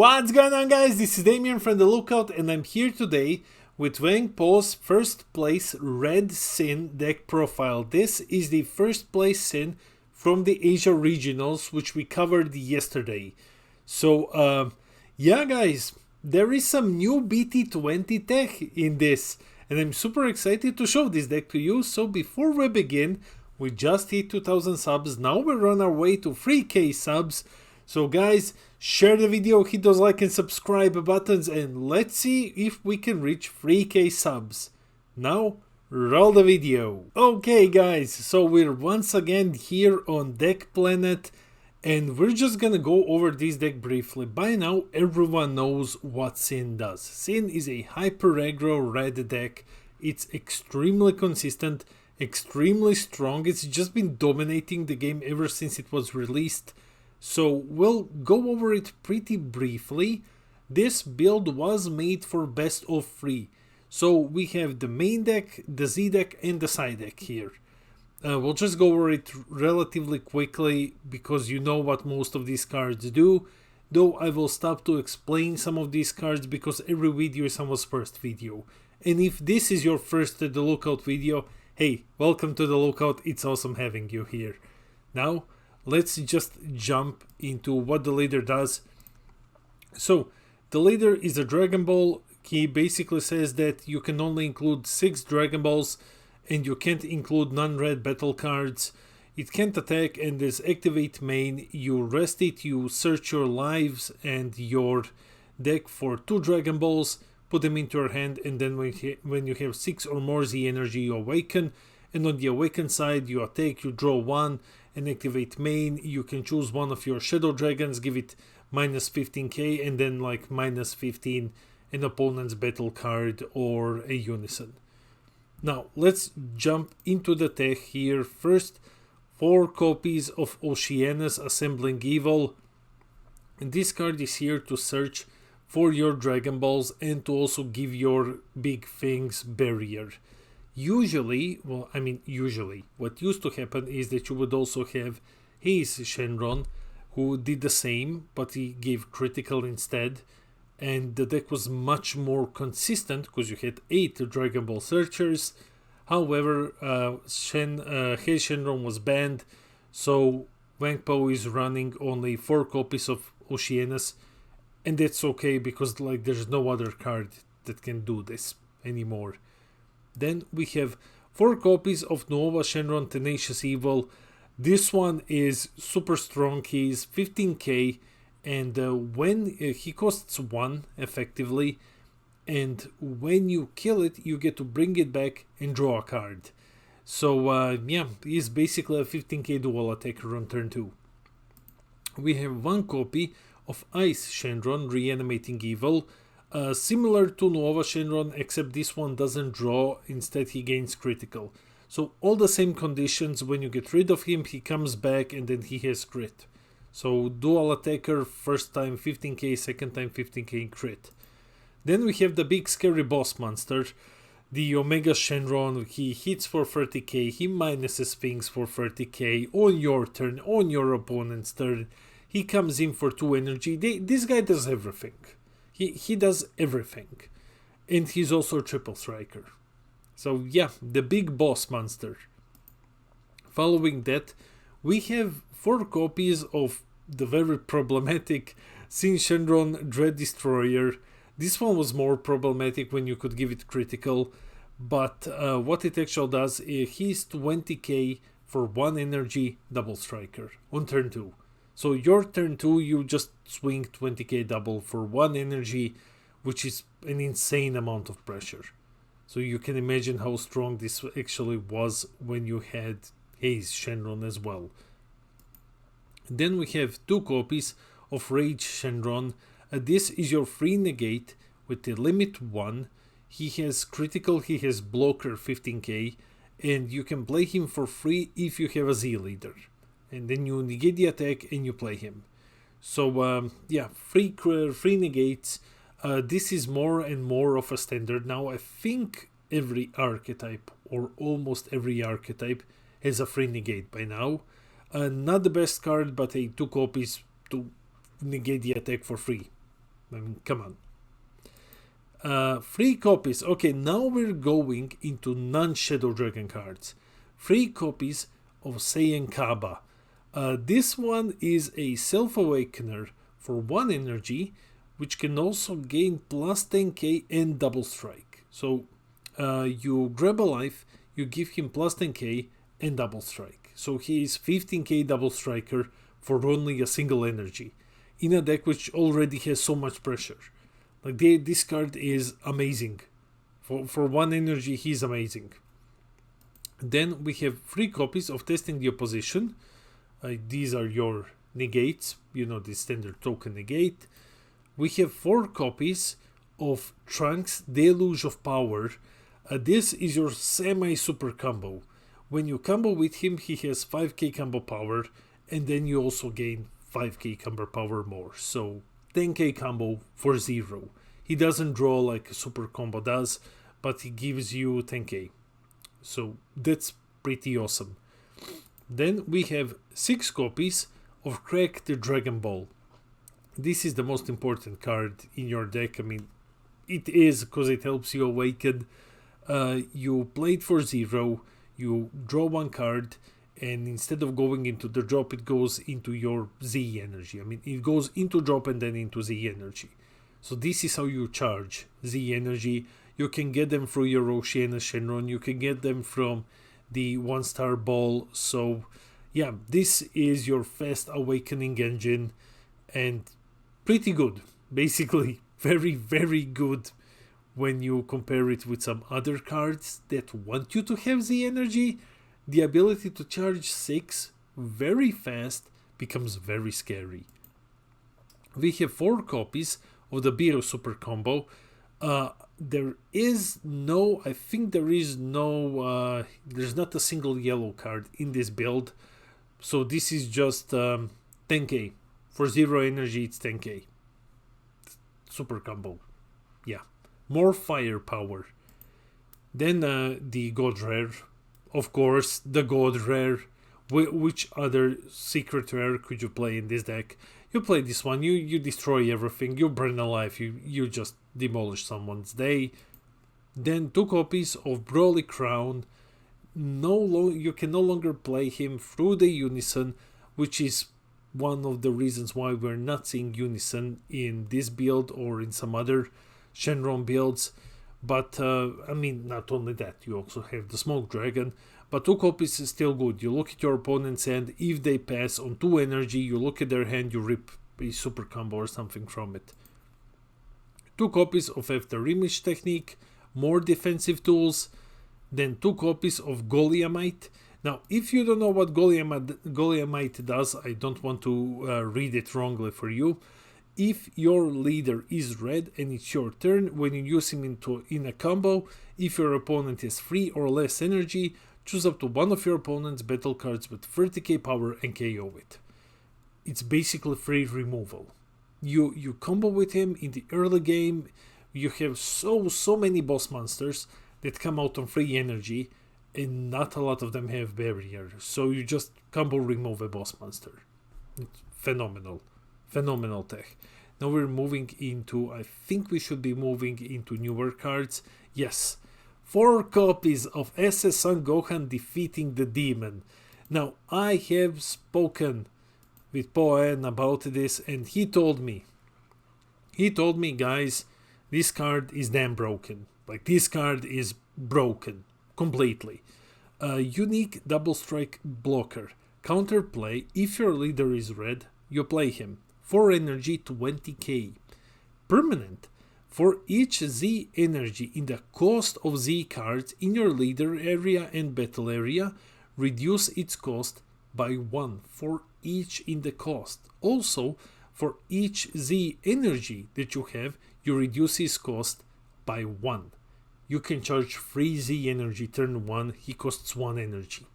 What's going on, guys? This is Damien from The Lookout, and I'm here today with WANG POH'S first place red SYN deck profile. This is the first place SYN from the Asia regionals, which we covered yesterday. So yeah guys, there is some new BT20 tech in this, and I'm super excited to show this deck to you. So before we begin, we just hit 2000 subs, now we're on our way to 3k subs. So guys, share the video, hit those like and subscribe buttons, and let's see if we can reach 3k subs. Now, roll the video. Okay guys, so we're once again here on Deck Planet, and we're just gonna go over this deck briefly. By now, everyone knows what SYN does. SYN is a hyper aggro red deck. It's extremely consistent, extremely strong. It's just been dominating the game ever since it was released. So we'll go over it pretty briefly. This build was made for best of 3. So we have the main deck, the Z deck, and the side deck here. We'll just go over it relatively quickly because you know what most of these cards do. Though I will stop to explain some of these cards because every video is someone's first video. And if this is your first The Lookout video, hey, welcome to The Lookout, it's awesome having you here. Now, let's just jump into what the leader does. So, the leader is a Dragon Ball. He basically says that you can only include 6 Dragon Balls and you can't include non-red battle cards. It can't attack, and there's activate main. You rest it, you search your lives and your deck for 2 Dragon Balls, put them into your hand, and then when you have 6 or more Z energy, you awaken. And on the awaken side, you attack, you draw 1, and activate main. You can choose one of your Shadow Dragons, give it minus 15k, and then like minus 15 an opponent's battle card or a unison. Now let's jump into the tech here. First, 4 copies of Oceanus Assembling Evil. And this card is here to search for your Dragon Balls and to also give your big things barrier. Usually, what used to happen is that you would also have his Shenron, who did the same, but he gave critical instead, and the deck was much more consistent because you had 8 Dragon Ball Searchers. However, his Shenron was banned, so WANG POH is running only 4 copies of Oceanus, and that's okay because like there's no other card that can do this anymore. Then we have 4 copies of Nova Shenron Tenacious Evil. This one is super strong. He's 15k, and when he costs 1 effectively, and when you kill it, you get to bring it back and draw a card. So yeah, he's basically a 15k dual attacker on turn 2. We have 1 copy of Ice Shenron Reanimating Evil. Similar to Nova Shenron, except this one doesn't draw, instead he gains critical. So all the same conditions, when you get rid of him, he comes back and then he has crit. So dual attacker, first time 15k, second time 15k crit. Then we have the big scary boss monster, the Omega Shenron. He hits for 30k, he minuses things for 30k on your turn, on your opponent's turn. He comes in for 2 energy. This guy does everything. He does everything, and he's also a triple striker. So yeah, the big boss monster. Following that, we have 4 copies of the very problematic SYN Shenron Dread Destroyer. This one was more problematic when you could give it critical, but what it actually does is he's 20k for 1 energy double striker on turn 2. So your turn 2, you just swing 20k double for 1 energy, which is an insane amount of pressure. So you can imagine how strong this actually was when you had Haze Shenron as well. Then we have 2 copies of Rage Shenron. This is your free negate with the limit 1. He has critical, he has blocker 15k, and you can play him for free if you have a Z leader. And then you negate the attack and you play him. So yeah, free negates. This is more and more of a standard now. I think every archetype, or almost every archetype, has a free negate by now. Not the best card, but 2 copies to negate the attack for free. I mean, come on. 3 copies. Okay, now we're going into non-Shadow Dragon cards. 3 copies of SYN Kaba. This one is a Self-Awakener for 1 energy, which can also gain plus 10k and double strike. So you grab a life, you give him plus 10k and double strike. So he is 15k double striker for only a single energy in a deck which already has so much pressure. Like this card is amazing. For 1 energy, he's amazing. Then we have 3 copies of Testing the Opposition. These are your negates, you know, the standard token negate. We have 4 copies of Trunks Deluge of Power. This is your semi-super combo. When you combo with him, he has 5k combo power, and then you also gain 5k combo power more. So 10k combo for 0. He doesn't draw like a super combo does, but he gives you 10k. So that's pretty awesome. Then we have 6 copies of Crack the Dragon Ball. This is the most important card in your deck. I mean, it is because it helps you awaken. You play it for 0, you draw 1 card, and instead of going into the drop, it goes into your Z energy. I mean, it goes into drop and then into Z energy. So this is how you charge Z energy. You can get them through your Oceana Shenron, you can get them from the 1-star ball. So yeah, this is your fast awakening engine, and pretty good. Basically, very, very good when you compare it with some other cards that want you to have the energy. The ability to charge 6 very fast becomes very scary. We have 4 copies of the Bio Super Combo. There is no, I think there is no, there's not a single yellow card in this build. So this is just 10k. For 0 energy, it's 10k. Super combo. Yeah. More firepower. Then the God Rare. Of course, the God Rare. Which other secret rare could you play in this deck? You play this one, you destroy everything, you burn alive, you just demolish someone's day. Then 2 copies of Brawly Crown. You can no longer play him through the Unison, which is one of the reasons why we're not seeing Unison in this build or in some other Shenron builds. But I mean, not only that, you also have the Smoke Dragon. But 2 copies is still good. You look at your opponent's hand, if they pass on 2 energy, you look at their hand, you rip a super combo or something from it. 2 copies of After Image Technique, more defensive tools, then 2 copies of Goliamite. Now, if you don't know what Goliamite does, I don't want to read it wrongly for you. If your leader is red and it's your turn, when you use him in a combo, if your opponent has 3 or less energy, choose up to one of your opponent's battle cards with 30k power and KO it. It's basically free removal. You combo with him in the early game. You have so many boss monsters that come out on free energy, and not a lot of them have barrier. So you just combo remove a boss monster. It's phenomenal tech. Now we're moving into, I think we should be moving into newer cards. Yes. 4 copies of SS Son Gohan defeating the demon. Now, I have spoken with Poen about this, and he told me, guys, this card is damn broken. Like, this card is broken completely. Unique double strike blocker. Counterplay, if your leader is red, you play him. 4 energy, 20k. Permanent. For each Z energy in the cost of Z cards in your leader area and battle area, reduce its cost by 1 for each in the cost. Also, for each Z energy that you have, you reduce his cost by 1. You can charge free Z energy turn 1, he costs 1 energy.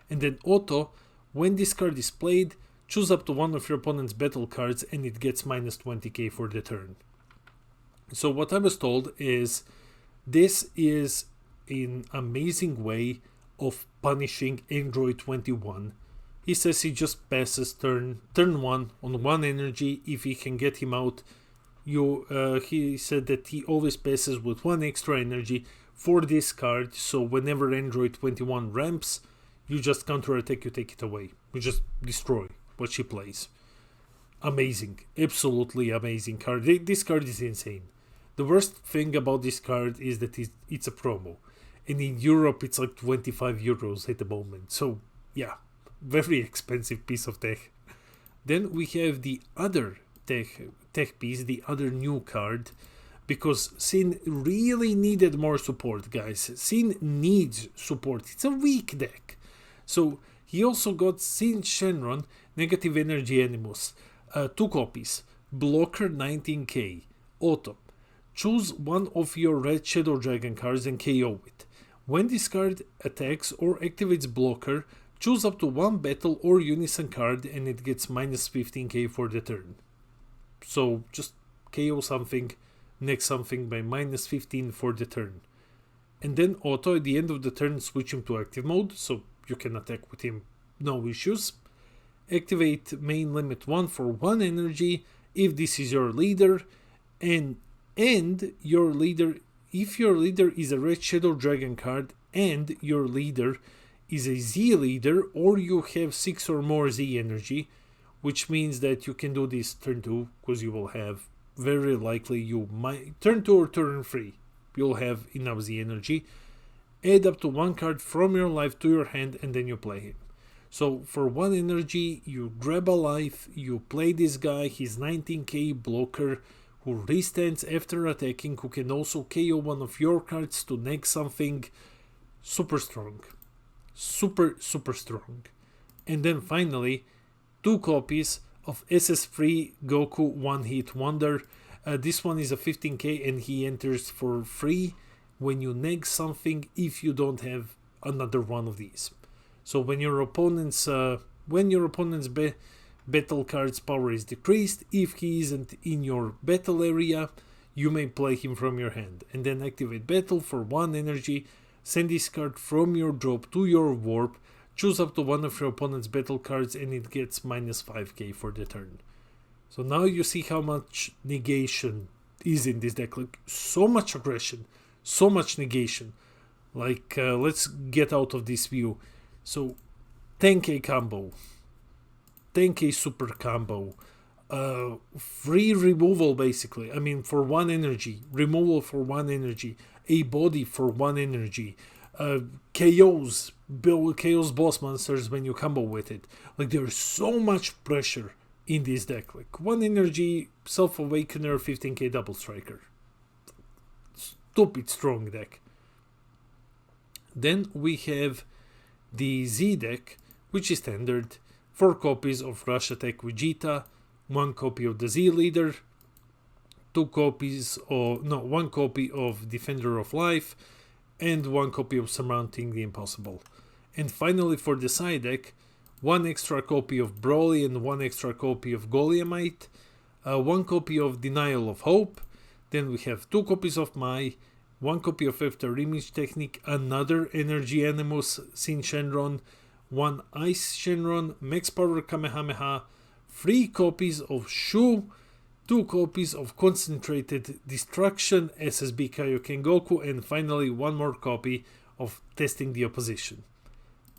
And then auto, when this card is played, choose up to one of your opponent's battle cards and it gets minus 20k for the turn. So what I was told is this is an amazing way of punishing Android 21. He says he just passes turn 1 on 1 energy. If he can get him out, he said that he always passes with 1 extra energy for this card, so whenever Android 21 ramps, you just counterattack, you take it away. You just destroy what she plays. Amazing. Absolutely amazing card. This card is insane. The worst thing about this card is that it's a promo. And in Europe, it's like 25 euros at the moment. So, yeah, very expensive piece of tech. Then we have the other tech piece, the other new card, because SYN really needed more support, guys. SYN needs support. It's a weak deck. So he also got SYN Shenron, Negative Energy Animus, 2 copies, blocker 19k, auto. Choose one of your red Shadow Dragon cards and KO it. When this card attacks or activates blocker, choose up to 1 battle or unison card and it gets minus 15k for the turn. So just KO something, next something by minus 15 for the turn. And then auto at the end of the turn switch him to active mode, so you can attack with him, no issues. Activate main limit 1 for 1 energy if this is your leader, and your leader, if your leader is a red Shadow Dragon card and your leader is a Z leader, or you have 6 or more Z energy, which means that you can do this turn 2, because you will have, very likely you might, turn 2 or turn 3, you'll have enough Z energy. Add up to 1 card from your life to your hand and then you play him. So for 1 energy, you grab a life, you play this guy, he's 19k blocker, who restands after attacking, who can also KO one of your cards to neg something. Super strong. Super strong. And then finally, 2 copies of SS3 Goku One Hit Wonder. This one is a 15k and he enters for free when you neg something if you don't have another one of these. So when your opponent's battle card's power is decreased, if he isn't in your battle area, you may play him from your hand. And then activate battle for 1 energy, send this card from your drop to your warp, choose up to 1 of your opponent's battle cards and it gets minus 5k for the turn. So now you see how much negation is in this deck. Like, so much aggression, so much negation. Like, let's get out of this view. So 10k combo, 10k super combo, free removal basically. I mean, for 1 energy, removal for 1 energy, a body for 1 energy, KOs boss monsters when you combo with it. Like, there's so much pressure in this deck. Like, 1 energy, Self-Awakener, 15k double striker. Stupid strong deck. Then we have the Z deck, which is standard. 4 copies of Rush Attack Vegeta, 1 copy of the Z Leader, 1 copy of Defender of Life, and 1 copy of Surmounting the Impossible. And finally for the side deck, 1 extra copy of Broly and 1 extra copy of Goliathite, 1 copy of Denial of Hope, then we have 2 copies of Mai, 1 copy of After Image Technique, another Energy Animus SYN Shenron, 1 Ice Shenron, Max Power Kamehameha, 3 copies of Shu, 2 copies of Concentrated Destruction SSB Kaioken Goku, and finally 1 more copy of Testing the Opposition.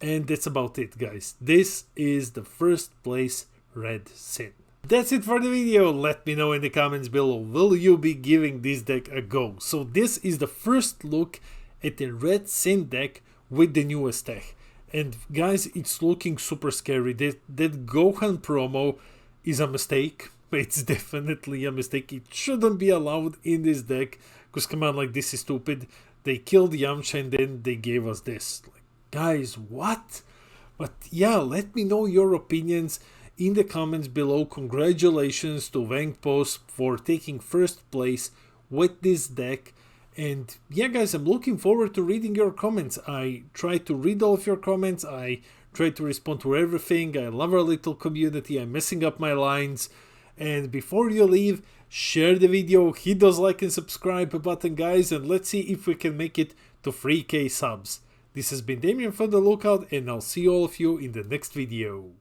And that's about it, guys. This is the first place Red SYN. That's it for the video. Let me know in the comments below, will you be giving this deck a go? So this is the first look at the Red SYN deck with the newest tech. And guys, it's looking super scary. That Gohan promo is a mistake. It's definitely a mistake. It shouldn't be allowed in this deck. Because come on, like, this is stupid. They killed Yamcha and then they gave us this. Like, guys, what? But yeah, let me know your opinions in the comments below. Congratulations to WANG POH'S for taking first place with this deck. And yeah, guys, I'm looking forward to reading your comments. I try to read all of your comments. I try to respond to everything. I love our little community. I'm messing up my lines. And before you leave, share the video, hit those like and subscribe button, guys, and let's see if we can make it to 3k subs. This has been Damien from The Lookout, and I'll see all of you in the next video.